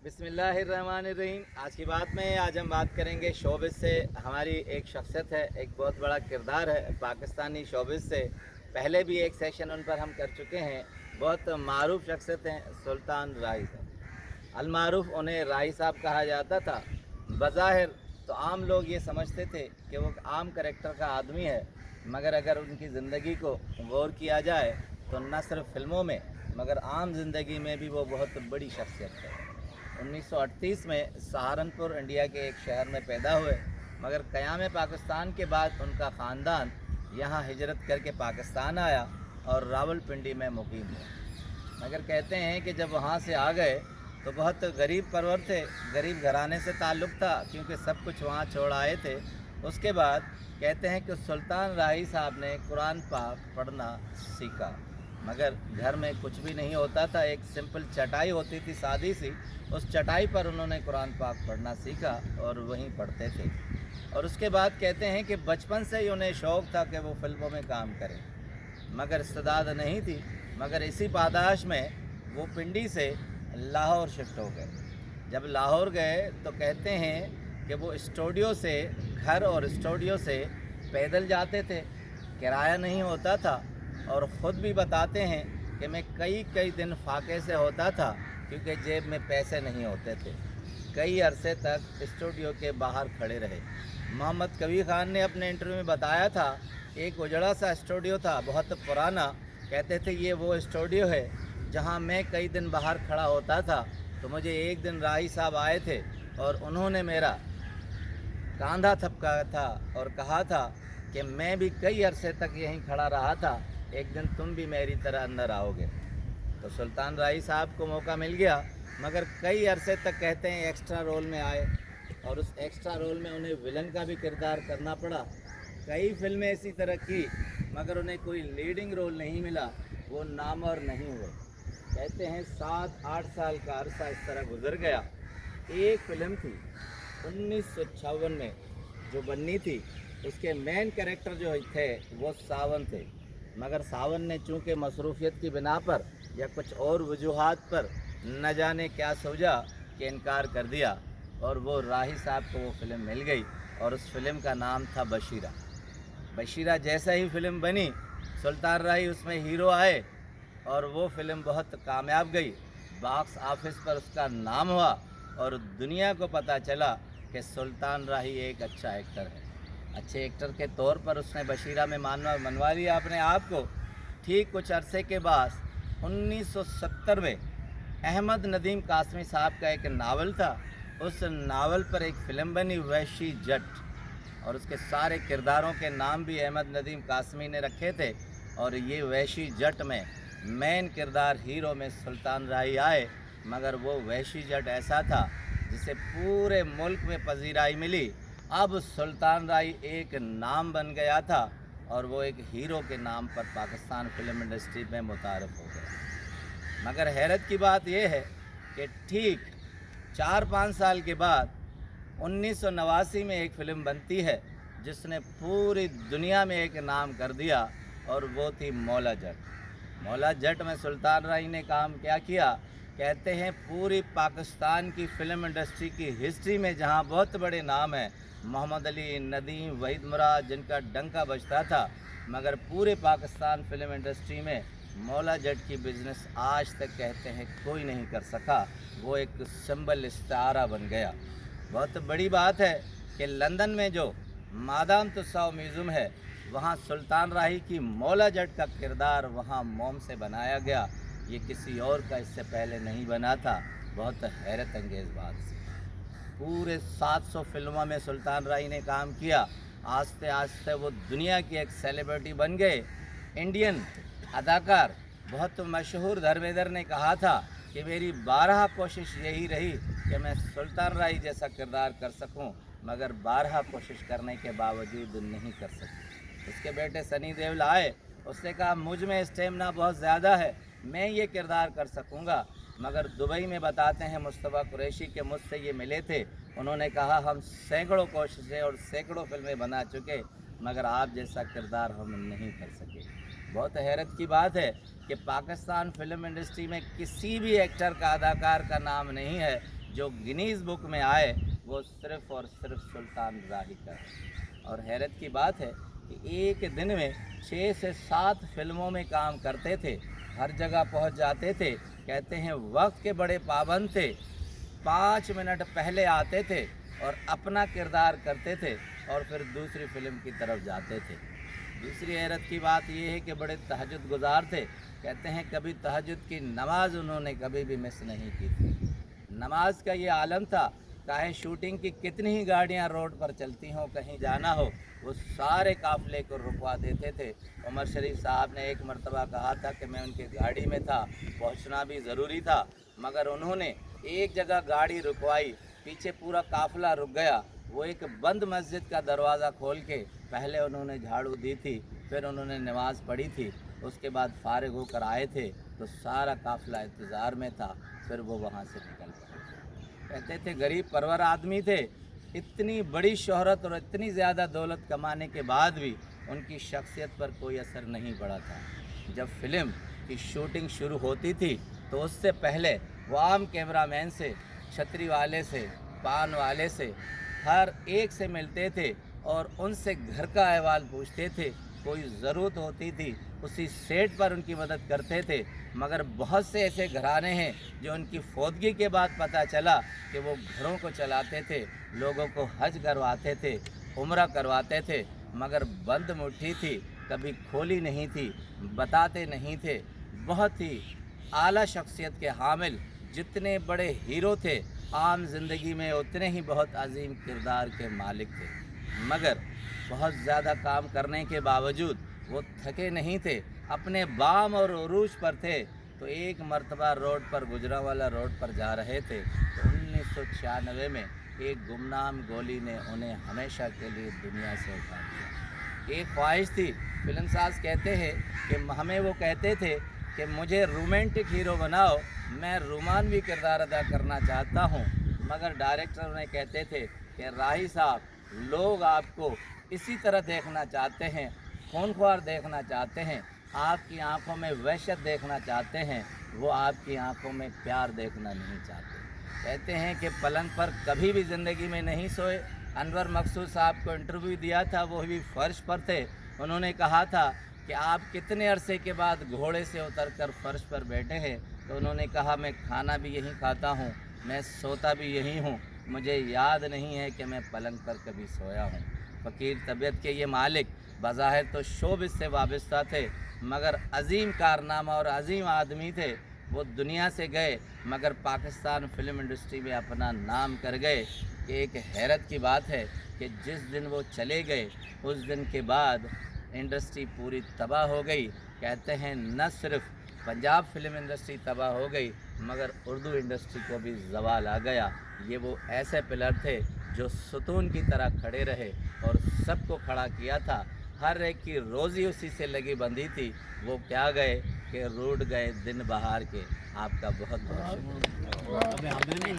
बिस्मिल्लाहिर्रहमानिर्रहीम। आज की बात में आज हम बात करेंगे शोबिस से। हमारी एक शख्सियत है, एक बहुत बड़ा किरदार है पाकिस्तानी शोबिस से। पहले भी एक सेशन उन पर हम कर चुके हैं। बहुत मारूफ शख्सियत हैं सुल्तान राही साहब। अलमारूफ उन्हें राही साहब कहा जाता था। बज़ाहिर तो आम लोग ये समझते थे कि वो आम करेक्टर का आदमी है, मगर अगर उनकी ज़िंदगी को गौर किया जाए तो न सिर्फ फिल्मों में मगर आम ज़िंदगी में भी वो बहुत बड़ी शख्सियत है। 1938 में सहारनपुर इंडिया के एक शहर में पैदा हुए, मगर क़याम पाकिस्तान के बाद उनका ख़ानदान यहाँ हिजरत करके पाकिस्तान आया और रावलपिंडी में मुकीम हुआ। मगर कहते हैं कि जब वहाँ से आ गए तो बहुत गरीब परवर थे, गरीब घराने से ताल्लुक़ था, क्योंकि सब कुछ वहाँ छोड़ आए थे। उसके बाद कहते हैं कि सुल्तान राही साहब ने कुरान पाक पढ़ना सीखा, मगर घर में कुछ भी नहीं होता था। एक सिंपल चटाई होती थी सादी सी, उस चटाई पर उन्होंने कुरान पाक पढ़ना सीखा और वहीं पढ़ते थे। और उसके बाद कहते हैं कि बचपन से ही उन्हें शौक़ था कि वो फिल्मों में काम करें, मगर इस्तेदाद नहीं थी। मगर इसी पादाश में वो पिंडी से लाहौर शिफ्ट हो गए। जब लाहौर गए तो कहते हैं कि वो स्टूडियो से घर और स्टूडियो से पैदल जाते थे, किराया नहीं होता था। और ख़ुद भी बताते हैं कि मैं कई दिन फाके से होता था, क्योंकि जेब में पैसे नहीं होते थे। कई अरसे तक स्टूडियो के बाहर खड़े रहे। मोहम्मद कबीर खान ने अपने इंटरव्यू में बताया था, एक उजड़ा सा स्टूडियो था, बहुत पुराना। कहते थे ये वो स्टूडियो है जहां मैं कई दिन बाहर खड़ा होता था। तो मुझे एक दिन राही साहब आए थे और उन्होंने मेरा कांधा थपकाया था और कहा था कि मैं भी कई अरसे तक यहीं खड़ा रहा था, एक दिन तुम भी मेरी तरह अंदर आओगे। तो सुल्तान राही साहब को मौका मिल गया, मगर कई अरसे तक कहते हैं एक्स्ट्रा रोल में आए, और उस एक्स्ट्रा रोल में उन्हें विलन का भी किरदार करना पड़ा। कई फिल्में इसी तरह की, मगर उन्हें कोई लीडिंग रोल नहीं मिला, वो नामवर नहीं हुए। कहते हैं 7-8 साल का अरसा इस तरह गुजर गया। एक फिल्म थी 1956 में जो बननी थी, उसके मेन कैरेक्टर जो थे वो सावन थे, मगर सावन ने चूँकि मसरूफियत की बिना पर या कुछ और वजूहात पर न जाने क्या सोचा कि इनकार कर दिया, और वो राही साहब को वो फ़िल्म मिल गई और उस फिल्म का नाम था बशीरा। बशीरा जैसा ही फ़िल्म बनी, सुल्तान राही उसमें हीरो आए और वो फ़िल्म बहुत कामयाब गई। बॉक्स ऑफिस पर उसका नाम हुआ और दुनिया को पता चला कि सुल्तान राही एक अच्छा एक्टर है। अच्छे एक्टर के तौर पर उसने बशीरा में मनवा लिया अपने आप को। ठीक कुछ अरसे के बाद 1970 में अहमद नदीम कासमी साहब का एक नावल था, उस नावल पर एक फ़िल्म बनी वहशी जट, और उसके सारे किरदारों के नाम भी अहमद नदीम कासमी ने रखे थे। और ये वहशी जट में मेन किरदार हीरो में सुल्तान राही आए, मगर वो वहशी जट ऐसा था जिसे पूरे मुल्क में पजीराई मिली। अब सुल्तान राही एक नाम बन गया था और वो एक हीरो के नाम पर पाकिस्तान फिल्म इंडस्ट्री में मुतारफ़ हो गया। मगर हैरत की बात यह है कि ठीक 4-5 साल के बाद 1989 में एक फ़िल्म बनती है जिसने पूरी दुनिया में एक नाम कर दिया, और वो थी मौला जट। मौला जट में सुल्तान राही ने काम क्या किया, कहते हैं पूरी पाकिस्तान की फ़िल्म इंडस्ट्री की हिस्ट्री में जहां बहुत बड़े नाम हैं, मोहम्मद अली, नदीम, वहीद मुराद, जिनका डंका बजता था, मगर पूरे पाकिस्तान फ़िल्म इंडस्ट्री में मौला जट की बिज़नेस आज तक कहते हैं कोई नहीं कर सका। वो एक सिंबल इस्तारा बन गया। बहुत बड़ी बात है कि लंदन में जो मादाम तुस्साओ म्यूज़ियम है, वहाँ सुल्तान राही की मौला जट का किरदार वहाँ मोम से बनाया गया। ये किसी और का इससे पहले नहीं बना था। बहुत हैरत अंगेज़ बात थी। पूरे 700 फिल्मों में सुल्तान राही ने काम किया। आस्ते आस्ते वो दुनिया की एक सेलिब्रिटी बन गए। इंडियन अदाकार बहुत मशहूर धर्मेंद्र ने कहा था कि मेरी 12 कोशिश यही रही कि मैं सुल्तान राही जैसा किरदार कर सकूं, मगर 12 कोशिश करने के बावजूद नहीं कर सकी। उसके बेटे सनी देओल आए, उसने कहा मुझ में स्टेमिना बहुत ज़्यादा है, मैं ये किरदार कर सकूंगा। मगर दुबई में बताते हैं मुस्तफ़ा कुरैशी के मुझसे ये मिले थे, उन्होंने कहा हम सैकड़ों कोशिशें और सैकड़ों फिल्में बना चुके, मगर आप जैसा किरदार हम नहीं कर सके। बहुत हैरत की बात है कि पाकिस्तान फिल्म इंडस्ट्री में किसी भी एक्टर का, अदाकार का नाम नहीं है जो गिनीज़ बुक में आए वो सिर्फ़ और सिर्फ सुल्तान राही का है। और हैरत की बात है कि एक दिन में 6 से 7 फिल्मों में काम करते थे, हर जगह पहुंच जाते थे। कहते हैं वक्त के बड़े पाबंद थे, 5 मिनट पहले आते थे और अपना किरदार करते थे और फिर दूसरी फिल्म की तरफ जाते थे। दूसरी हैरत की बात यह है कि बड़े तहज्जुद गुजार थे। कहते हैं कभी तहज्जुद की नमाज उन्होंने कभी भी मिस नहीं की थी। नमाज का ये आलम था, चाहे शूटिंग की कितनी ही गाड़ियां रोड पर चलती हों, कहीं जाना हो, वो सारे काफ़िले को रुकवा देते थे। उमर शरीफ साहब ने एक मरतबा कहा था कि मैं उनकी गाड़ी में था, पहुंचना भी ज़रूरी था, मगर उन्होंने एक जगह गाड़ी रुकवाई, पीछे पूरा काफ़िला रुक गया। वो एक बंद मस्जिद का दरवाज़ा खोल के पहले उन्होंने झाड़ू दी थी, फिर उन्होंने नमाज़ पढ़ी थी, उसके बाद फारिग होकर आए थे तो सारा काफ़िला इंतज़ार में था, फिर वो वहाँ से निकल पड़े। कहते थे गरीब परवर आदमी थे, इतनी बड़ी शोहरत और इतनी ज़्यादा दौलत कमाने के बाद भी उनकी शख्सियत पर कोई असर नहीं पड़ा था। जब फिल्म की शूटिंग शुरू होती थी तो उससे पहले वो आम कैमरामैन से, छतरी वाले से, पान वाले से, हर एक से मिलते थे और उनसे घर का अहवाल पूछते थे। कोई ज़रूरत होती थी उसी सेट पर उनकी मदद करते थे। मगर बहुत से ऐसे घराने हैं जो उनकी फौतगी के बाद पता चला कि वो घरों को चलाते थे, लोगों को हज करवाते थे, उम्रा करवाते थे, मगर बंद मुट्ठी थी, कभी खोली नहीं थी, बताते नहीं थे। बहुत ही आला शख्सियत के हामिल जितने बड़े हीरो थे, आम ज़िंदगी में उतने ही बहुत अजीम किरदार के मालिक थे। मगर बहुत ज़्यादा काम करने के बावजूद वो थके नहीं थे, अपने बाम और उरूज पर थे। तो एक मर्तबा रोड पर, गुजरांवाला रोड पर जा रहे थे तो 1996 में एक गुमनाम गोली ने उन्हें हमेशा के लिए दुनिया से उठा दिया। एक ख्वाहिश थी, फिल्मसाज कहते हैं कि हमें वो कहते थे कि मुझे रोमांटिक हीरो बनाओ, मैं रोमानवी किरदार अदा करना चाहता हूँ, मगर डायरेक्टर उन्हें कहते थे कि राही साहब, लोग आपको इसी तरह देखना चाहते हैं, खूनख्वार देखना चाहते हैं, आपकी आंखों में वहशत देखना चाहते हैं, वो आपकी आंखों में प्यार देखना नहीं चाहते। कहते हैं कि पलंग पर कभी भी ज़िंदगी में नहीं सोए। अनवर मकसूद साहब को इंटरव्यू दिया था, वो भी फर्श पर थे। उन्होंने कहा था कि आप कितने अरसे के बाद घोड़े से उतरकर फर्श पर बैठे हैं? तो उन्होंने कहा मैं खाना भी यहीं खाता हूँ, मैं सोता भी यहीं हूँ, मुझे याद नहीं है कि मैं पलंग पर कभी सोया हूँ। फ़कीर तबीयत के ये मालिक बज़ाहिर तो शोबिस से वाबस्ता थे, मगर अजीम कारनामा और अजीम आदमी थे। वो दुनिया से गए मगर पाकिस्तान फिल्म इंडस्ट्री में अपना नाम कर गए। कि एक हैरत की बात है कि जिस दिन वो चले गए उस दिन के बाद इंडस्ट्री पूरी तबाह हो गई। कहते हैं न सिर्फ पंजाब फिल्म इंडस्ट्री तबाह हो गई मगर उर्दू इंडस्ट्री को भी ज़वाल आ गया। ये वो ऐसे पिलर थे जो सुतून की तरह खड़े रहे और सबको खड़ा किया था। हर एक की रोज़ी उसी से लगी बंधी थी। वो क्या गए कि रूठ गए दिन बहार के। आपका बहुत बहुत शुक्रिया।